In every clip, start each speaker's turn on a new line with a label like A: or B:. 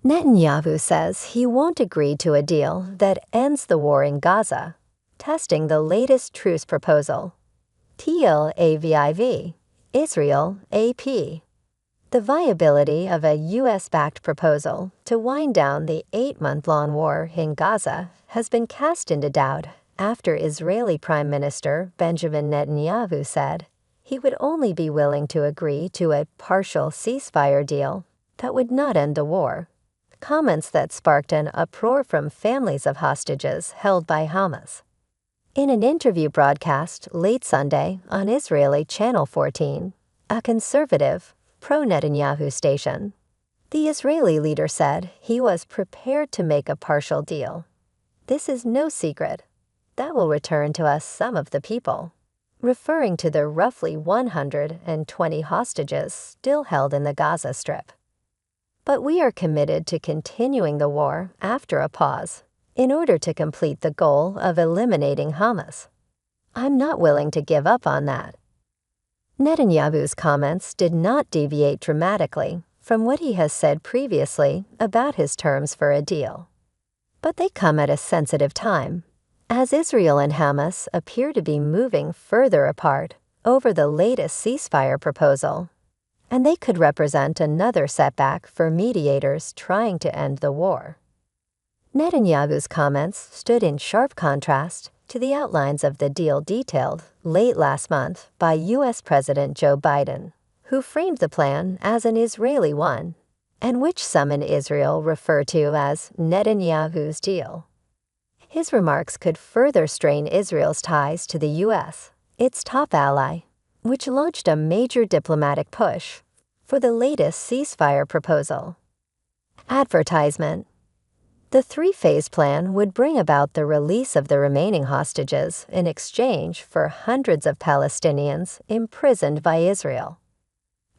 A: Netanyahu says he won't agree to a deal that ends the war in Gaza, testing the latest truce proposal. Tel Aviv, Israel, AP. The viability of a U.S.-backed proposal to wind down the 8-month-long war in Gaza has been cast into doubt after Israeli Prime Minister Benjamin Netanyahu said he would only be willing to agree to a partial ceasefire deal that would not end the war, comments that sparked an uproar from families of hostages held by Hamas. In an interview broadcast late Sunday on Israeli Channel 14, a conservative, pro-Netanyahu station, the Israeli leader said he was prepared to make a partial deal. "This is no secret. That will return to us some of the people," referring to the roughly 120 hostages still held in the Gaza Strip. "But we are committed to continuing the war after a pause in order to complete the goal of eliminating Hamas. I'm not willing to give up on that." Netanyahu's comments did not deviate dramatically from what he has said previously about his terms for a deal. But they come at a sensitive time, as Israel and Hamas appear to be moving further apart over the latest ceasefire proposal, and they could represent another setback for mediators trying to end the war. Netanyahu's comments stood in sharp contrast to the outlines of the deal detailed late last month by U.S. President Joe Biden, who framed the plan as an Israeli one, and which some in Israel refer to as Netanyahu's deal. His remarks could further strain Israel's ties to the U.S., its top ally, which launched a major diplomatic push for the latest ceasefire proposal. Advertisement. The three-phase plan would bring about the release of the remaining hostages in exchange for hundreds of Palestinians imprisoned by Israel.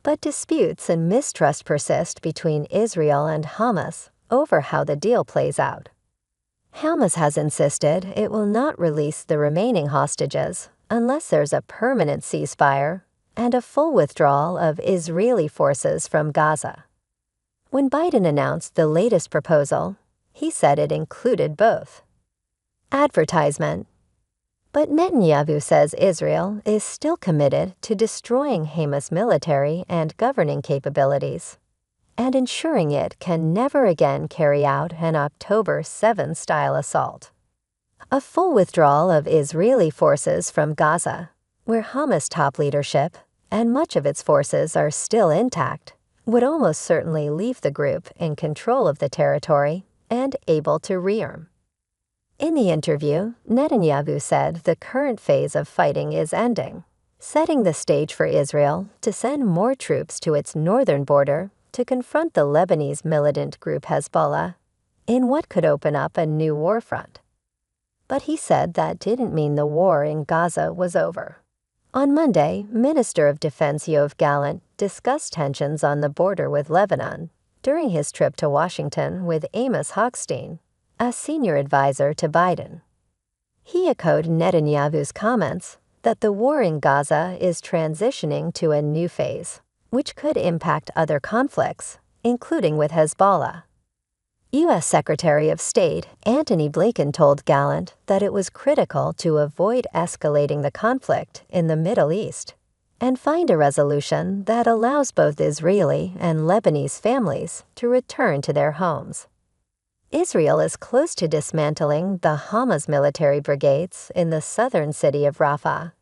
A: But disputes and mistrust persist between Israel and Hamas over how the deal plays out. Hamas has insisted it will not release the remaining hostages unless there's a permanent ceasefire and a full withdrawal of Israeli forces from Gaza. When Biden announced the latest proposal, he said it included both. Advertisement. But Netanyahu says Israel is still committed to destroying Hamas' military and governing capabilities, and ensuring it can never again carry out an October 7-style assault. A full withdrawal of Israeli forces from Gaza, where Hamas top leadership and much of its forces are still intact, would almost certainly leave the group in control of the territory and able to rearm. In the interview, Netanyahu said the current phase of fighting is ending, setting the stage for Israel to send more troops to its northern border to confront the Lebanese militant group Hezbollah in what could open up a new war front. But he said that didn't mean the war in Gaza was over. On Monday, Minister of Defense Yoav Gallant discussed tensions on the border with Lebanon during his trip to Washington with Amos Hochstein, a senior advisor to Biden. He echoed Netanyahu's comments that the war in Gaza is transitioning to a new phase, which could impact other conflicts, including with Hezbollah. U.S. Secretary of State Antony Blinken told Gallant that it was critical to avoid escalating the conflict in the Middle East and find a resolution that allows both Israeli and Lebanese families to return to their homes. Israel is close to dismantling the Hamas military brigades in the southern city of Rafah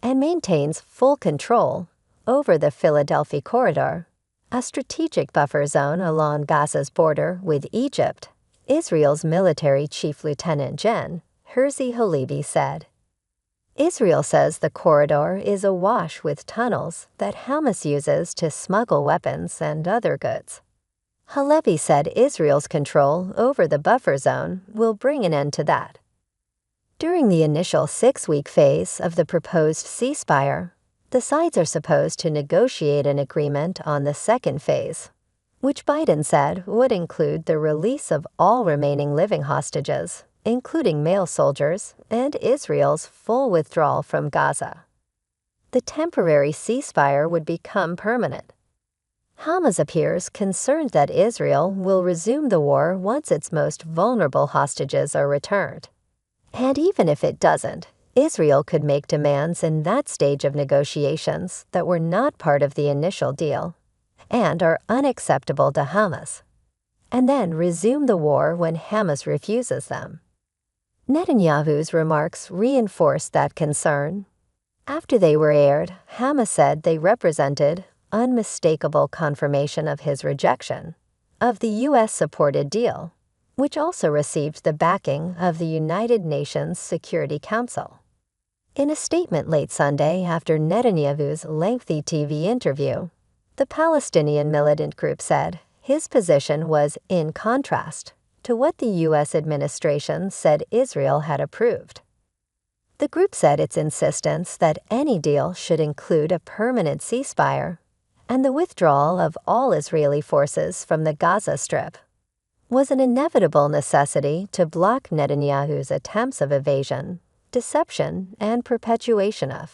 A: and maintains full control over the Philadelphia Corridor, a strategic buffer zone along Gaza's border with Egypt, Israel's military chief lieutenant Gen. Herzi Halevi said. Israel says the corridor is awash with tunnels that Hamas uses to smuggle weapons and other goods. Halevi said Israel's control over the buffer zone will bring an end to that. During the initial 6-week phase of the proposed ceasefire, the sides are supposed to negotiate an agreement on the second phase, which Biden said would include the release of all remaining living hostages, including male soldiers, and Israel's full withdrawal from Gaza. The temporary ceasefire would become permanent. Hamas appears concerned that Israel will resume the war once its most vulnerable hostages are returned. And even if it doesn't, Israel could make demands in that stage of negotiations that were not part of the initial deal and are unacceptable to Hamas, and then resume the war when Hamas refuses them. Netanyahu's remarks reinforced that concern. After they were aired, Hamas said they represented unmistakable confirmation of his rejection of the U.S.-supported deal, which also received the backing of the United Nations Security Council. In a statement late Sunday after Netanyahu's lengthy TV interview, the Palestinian militant group said his position was in contrast to what the U.S. administration said Israel had approved. The group said its insistence that any deal should include a permanent ceasefire and the withdrawal of all Israeli forces from the Gaza Strip was an inevitable necessity to block Netanyahu's attempts of evasion, deception, and perpetuation of